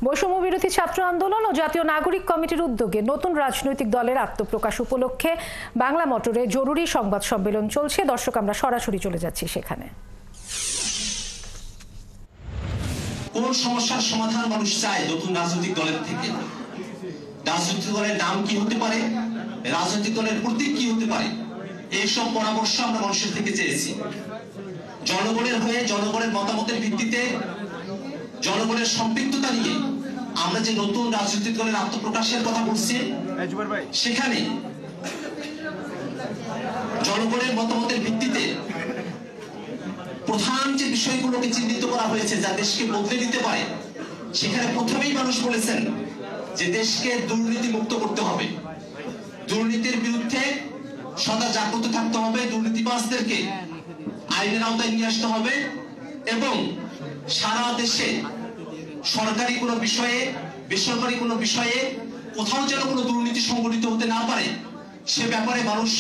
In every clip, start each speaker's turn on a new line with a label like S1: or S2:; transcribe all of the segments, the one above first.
S1: বৈষম্য বিরোধী ছাত্র আন্দোলন ও জাতীয় নাগরিক কমিটির উদ্যোগে নতুন রাজনৈতিক দলের আত্মপ্রকাশ উপলক্ষে বাংলা মোটরে জরুরি সংবাদ সম্মেলন চলছে। দর্শক, আমরা সরাসরি চলে যাচ্ছি সেখানে।
S2: কোন সমস্যার সমাধান মানুষ চায় নতুন রাজনৈতিক দলের থেকে? রাজনৈতিক দলের নাম কি হতে পারে, রাজনৈতিক দলের প্রতীক কি হতে পারে, এইসব পরামর্শ আমরা মানুষের থেকে চেয়েছি। জনগণের হয়ে, জনগণের মতামতের ভিত্তিতে, জনগণের সম্পৃক্ততা নিয়ে আমরা যে নতুন রাজনৈতিক দলের আত্মপ্রকাশের কথা বলছি, সেখানে জনগণের মতামতের ভিত্তিতে প্রধান যে বিষয়গুলোকে চিহ্নিত করা হয়েছে যা দেশকে বদলে দিতে পারে, সেখানে প্রথমেই মানুষ বলেছেন যে দেশকে দুর্নীতি মুক্ত করতে হবে, দুর্নীতির বিরুদ্ধে সদা জাগ্রত থাকতে হবে, দুর্নীতিবাজদেরকে আইনের আওতায় নিয়ে আসতে হবে এবং সারা দেশে সরকারি কোনো বিষয়ে, বেসরকারি কোনো বিষয়ে কোথাও যেন কোনো দুর্নীতি সংগঠিত হতে না পারে, সে ব্যাপারে মানুষ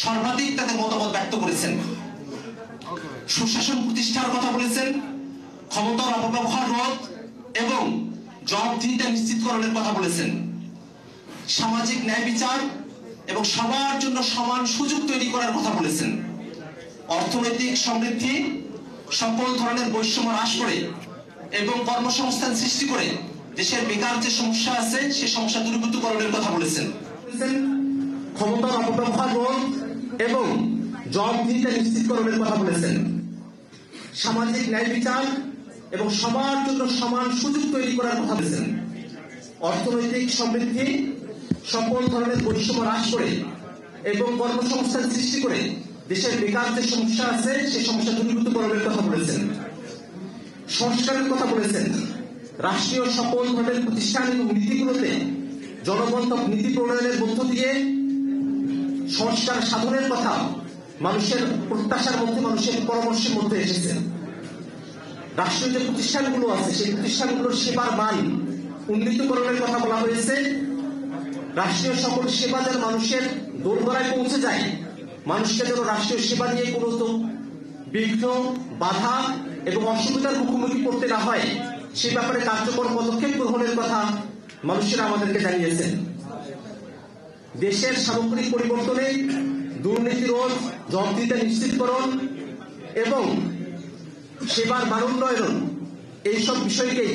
S2: সর্বাধিক তাদের মতামত ব্যক্ত করেছেন। সুশাসন প্রতিষ্ঠার কথা বলেছেন, ক্ষমতার অপব্যবহার রোধ এবং জবাবদিহিতা নিশ্চিতকরণের কথা বলেছেন, সামাজিক ন্যায় বিচার এবং সবার জন্য সমান সুযোগ তৈরি করার কথা বলেছেন, অর্থনৈতিক সমৃদ্ধি, সকল ধরনের বৈষম্য হ্রাস করে এবং কর্মসংস্থান সৃষ্টি করে দেশের বেকার যে সমস্যা আছে সেই সমস্যা দূরীভূতকরণের কথা বলেছেন, ক্ষমতার অপব্যবহার রোধ এবং জবাবদিহিতা নিশ্চিতকরণের কথা বলেছেন, সামাজিক ন্যায় বিচার এবং সবার জন্য সমান সুযোগ তৈরি করার কথা বলেছেন, অর্থনৈতিক সমৃদ্ধি, সকল ধরনের বৈষম্য হ্রাস করে এবং কর্মসংস্থান সৃষ্টি করে দেশের বেকার যে সমস্যা আছে সেই সমস্যা দূরীভূতকরণের কথা বলেছেন, সংস্কারের কথা বলেছেন, রাষ্ট্রীয় সকল ধরনের প্রতিষ্ঠান এবং নীতিগুলোতে জনগণতন্ত্র নীতি প্রণয়নের মধ্য দিয়ে সংস্কার সাধনের কথা মানুষের প্রত্যাশার মধ্যে, মানুষের পরামর্শের মধ্যে এসেছে। রাষ্ট্রীয় যে প্রতিষ্ঠানগুলো আছে সেই প্রতিষ্ঠানগুলোর সেবার মান উন্নীতকরণের কথা বলা হয়েছে। রাষ্ট্রীয় সকল সেবা যেন মানুষের দোরগোড়ায় পৌঁছে যায়, মানুষকে যেন রাষ্ট্রীয় সেবা নিয়ে কোনো বিঘ্ন, বাধা এবং অসুবিধার মুখোমুখি করতে না হয়, সে ব্যাপারে কার্যকর পদক্ষেপ গ্রহণের কথা মানুষেরা আমাদেরকে জানিয়েছেন। দেশের সামগ্রিক পরিবর্তনে দুর্নীতি রোধ, জবাবদিহিতা নিশ্চিতকরণ এবং সেবার মান উন্নয়ন, এইসব বিষয়কেই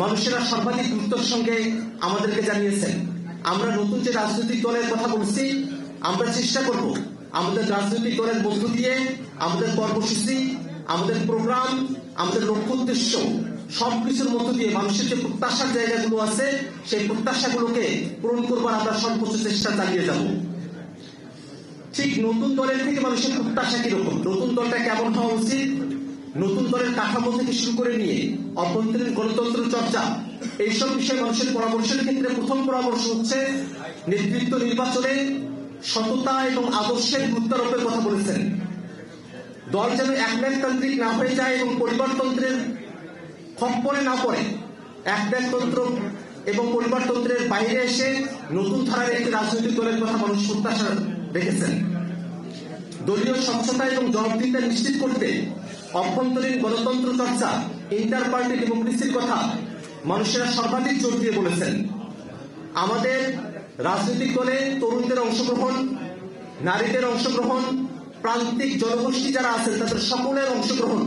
S2: মানুষেরা সর্বাধিক গুরুত্বের সঙ্গে আমাদেরকে জানিয়েছেন। আমরা নতুন যে রাজনৈতিক দলের কথা বলছি, আমরা চেষ্টা করব আমাদের রাজনৈতিক দলের মধ্য দিয়ে আমাদের কর্মসূচি, আমাদের প্রোগ্রাম, আমাদের লক্ষ্য উদ্দেশ্য সবকিছুর মধ্য দিয়ে মানুষের যে প্রত্যাশার জায়গাগুলো আছে সেই প্রত্যাশাগুলোকে পূরণ করবার আমরা সর্বোচ্চ চেষ্টা চালিয়ে যাব। ঠিক নতুন দলের থেকে মানুষের প্রত্যাশা কিরকম, নতুন দলটা কেমন হওয়া উচিত, নতুন দলের কাঠামো থেকে শুরু করে নিয়ে অভ্যন্তরীণ গণতন্ত্র চর্চা, এইসব বিষয়ে মানুষের পরামর্শের ক্ষেত্রে প্রথম পরামর্শ হচ্ছে নেতৃত্ব নির্বাচনে সততা এবং আদর্শের গুরুত্বারোপের কথা বলেছেন। দল যেন একনায়কতান্ত্রিক না হয়ে যায় এবং পরিবারতন্ত্রের খপ্পরে না পড়ে, একনায়কতন্ত্র এবং পরিবারতন্ত্রের বাইরে এসে নতুন ধারার একটি রাজনৈতিক দলের কথা মানুষ প্রত্যাশা রেখেছেন। দলীয় স্বচ্ছতা এবং জবাবদিহিতা নিশ্চিত করতে অভ্যন্তরীণ গণতন্ত্র চর্চা, ইন্টার পার্টি ডেমোক্রেসির কথা মানুষেরা সর্বাধিক জোর দিয়ে বলেছেন। আমাদের রাজনৈতিক দলে তরুণদের অংশগ্রহণ, নারীদের অংশগ্রহণ, প্রান্তিক জনগোষ্ঠী যারা আছেন তাদের সকলের অংশগ্রহণ,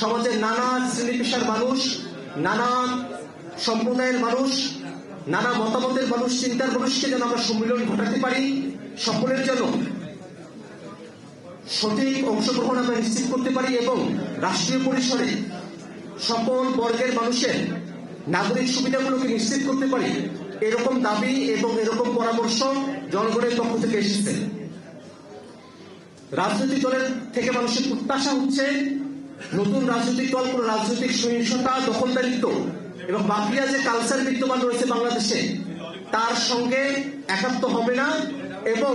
S2: সমাজের নানা শ্রেণী পেশার মানুষ, নানা সম্প্রদায়ের মানুষ, নানা মতামতের মানুষ, চিন্তার মানুষকে যেন আমরা সম্মিলন ঘটাতে পারি, সকলের জন্য সঠিক অংশগ্রহণ আমরা নিশ্চিত করতে পারি এবং রাষ্ট্রীয় পরিসরে সকল বর্গের মানুষের নাগরিক সুবিধাগুলোকে নিশ্চিত করতে পারি, এরকম দাবি এবং এরকম পরামর্শ জনগণের পক্ষ থেকে এসেছে। রাজনৈতিক দলের থেকে মানুষের প্রত্যাশা হচ্ছে নতুন রাজনৈতিক দল কোন রাজনৈতিক সহিংসতা, দখলদারিত্ব এবং মাফিয়া যে কালচার বিদ্যমান রয়েছে বাংলাদেশে তার সঙ্গে একাত্ম হবে না এবং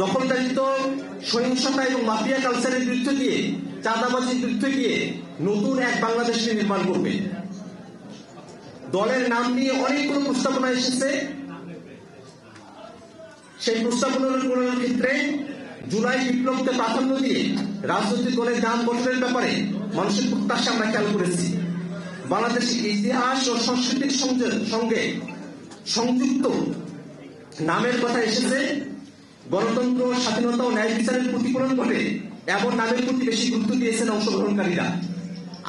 S2: দখলদারিত্ব, সহিংসতা এবং মাফিয়া কালচারের বিরুদ্ধে দিয়ে, চাঁদাবাজির বিরুদ্ধে দিয়ে নতুন এক বাংলাদেশকে নির্মাণ করবে। দলের নাম নিয়ে অনেকগুলো প্রস্তাবনা এসেছে। সেই প্রস্তাবনাগুলোর ক্ষেত্রে জুলাই বিপ্লবকে প্রাধান্য দিয়ে রাজনৈতিক দলের নাম গঠনের ব্যাপারে মানুষের প্রত্যাশা আমরা খেয়াল করেছি। বাংলাদেশের ইতিহাস ও সংস্কৃতির সঙ্গে সংযুক্ত নামের কথা এসেছে। গণতন্ত্র, স্বাধীনতা ও ন্যায় বিচারের প্রতিফলন ঘটে এমন নামের প্রতি বেশি গুরুত্ব দিয়েছেন অংশগ্রহণকারীরা।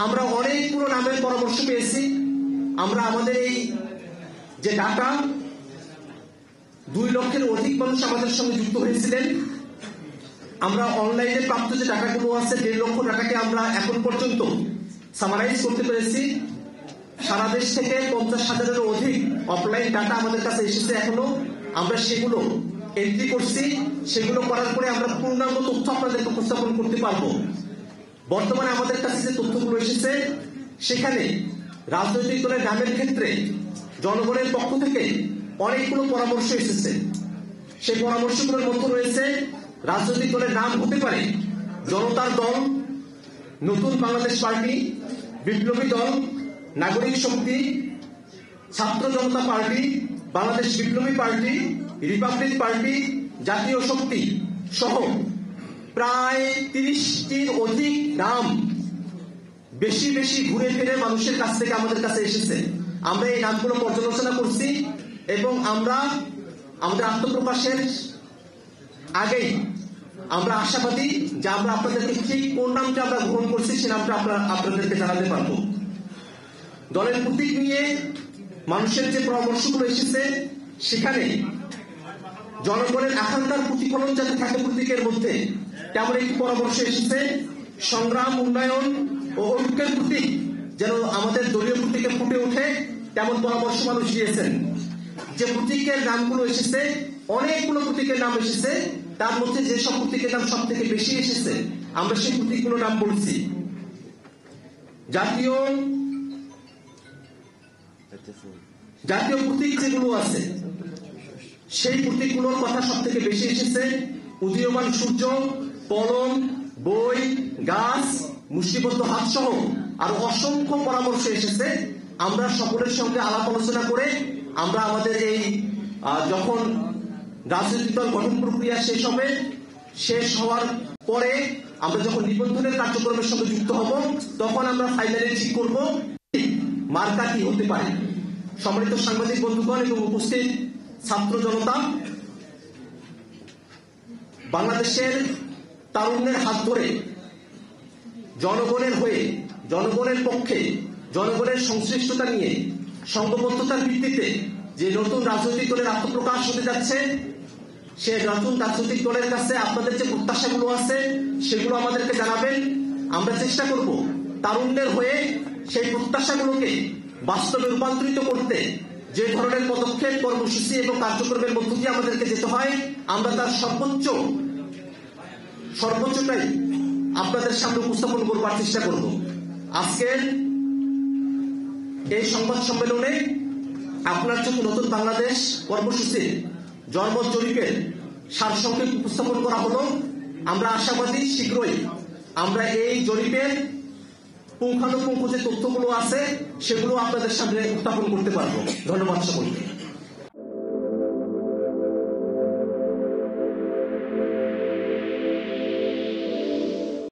S2: আমরা অনেকগুলো নামের পরামর্শ পেয়েছি। আমরা আমাদের এই যে ডাটা 2 লক্ষের অধিক মানুষ আমাদের সঙ্গে যুক্ত হয়েছিলেন। আমরা অনলাইনে প্রাপ্ত যে টাকাগুলো আছে 1.5 লক্ষ টাকাকে আমরা এখন পর্যন্ত সামারাইজ করতে পেরেছি। সারা দেশ থেকে 50,000-এরও অধিক অফলাইন ডাটা আমাদের কাছে এসেছে। এখনো আমরা সেগুলো এন্ট্রি করছি। সেগুলো করার পরে আমরা পূর্ণাঙ্গ তথ্য আপনাদেরকে উপস্থাপন করতে পারবো। বর্তমানে আমাদের কাছে যে তথ্যগুলো এসেছে সেখানে রাজনৈতিক দলের নামের ক্ষেত্রে জনগণের পক্ষ থেকে অনেকগুলো পরামর্শ এসেছে। সেই পরামর্শগুলোর মধ্যে রয়েছে রাজনৈতিক দলের নাম হতে পারে জনতার দল, নতুন বাংলাদেশ পার্টি, বিপ্লবী দল, নাগরিক শক্তি, ছাত্র জনতা পার্টি, বাংলাদেশ বিপ্লবী পার্টি, রিপাবলিক পার্টি, জাতীয় শক্তি সহ প্রায় 30টির অধিক নাম বেশি বেশি ঘুরে ফিরে মানুষের কাছ থেকে আমাদের কাছে এসেছে। আমরা এই নামগুলো পর্যালোচনা করছি এবং আমরা আমাদের আত্মপ্রকাশের আগেই আমরা আশাবাদী যে আমরা আপনাদেরকে ঠিক কোন নামটা আমরা গ্রহণ করছি সে নামটা আপনাদেরকে জানাতে পারবো। দলের প্রতীক নিয়ে মানুষের যে পরামর্শগুলো এসেছে সেখানে জনগণের আকাঙ্ক্ষার প্রতিফলন যাতে থাকে প্রতীকের মধ্যে তেমন একটি পরামর্শ এসেছে। সংগ্রাম, উন্নয়ন ও ঐক্যের প্রতীক যেন আমাদের দলীয় প্রতীকে ফুটে ওঠে তেমন পরামর্শ মানুষ দিয়েছেন। যে প্রতীকের নামগুলো এসেছে, অনেকগুলো প্রতীকের নাম এসেছে, তার মধ্যে যেসব প্রতীকের নাম সব থেকে বেশি এসেছে আমরা সেই প্রতীকগুলোর নাম বলছি। জাতীয় প্রতীক যেগুলো আছে সেই প্রতীকগুলোর কথা সব থেকে বেশি এসেছে। উদীয়মান সূর্য, কলম, বই, গাছ, মুষ্টিবদ্ধ হাত সহ আর অসংখ্য পরামর্শ এসেছে। আমরা সকলের সঙ্গে আলাপ আলোচনা করে আমরা আমাদের এই যখন রাজনৈতিক দল গঠন প্রক্রিয়া শেষ হওয়ার পরে আমরা যখন নিবন্ধনের কার্যক্রমের সঙ্গে যুক্ত হব তখন আমরা ফাইনালি ঠিক করব মার্কা কি হতে পারে। সম্মানিত সাংবাদিক বন্ধুগণ এবং উপস্থিত ছাত্র জনতা, বাংলাদেশের তারুণ্যের হাত ধরে জনগণের হয়ে, জনগণের পক্ষে, জনগণের সংশ্লিষ্টতা নিয়ে সংঘবদ্ধতার ভিত্তিতে যে নতুন রাজনৈতিক দলের আত্মপ্রকাশ হতে যাচ্ছে, সে নতুন রাজনৈতিক দলের কাছে আপনাদের যে প্রত্যাশাগুলো আছে সেগুলো আমাদেরকে জানাবেন। আমরা চেষ্টা করব তারুণ্যের হয়ে সেই প্রত্যাশাগুলোকে বাস্তবে রূপান্তরিত করতে যে ধরনের পদক্ষেপ, কর্মসূচি এবং কার্যক্রমের মধ্য দিয়ে আমাদেরকে যেতে হয় আমরা তার সর্বোচ্চটাই আপনাদের সামনে উপস্থাপন করবার চেষ্টা করব। আজকের এই সংবাদ সম্মেলনে আপনার জন্য নতুন বাংলাদেশ কর্মসূচির জনমত জরিপের সারসংক্ষেপ উপস্থাপন করা হলো। আমরা আশাবাদী শীঘ্রই আমরা এই জরিপের পুঙ্খানুপুঙ্খ যে তথ্যগুলো আছে সেগুলো আপনাদের সামনে উত্থাপন করতে পারবো। ধন্যবাদ সকলকে।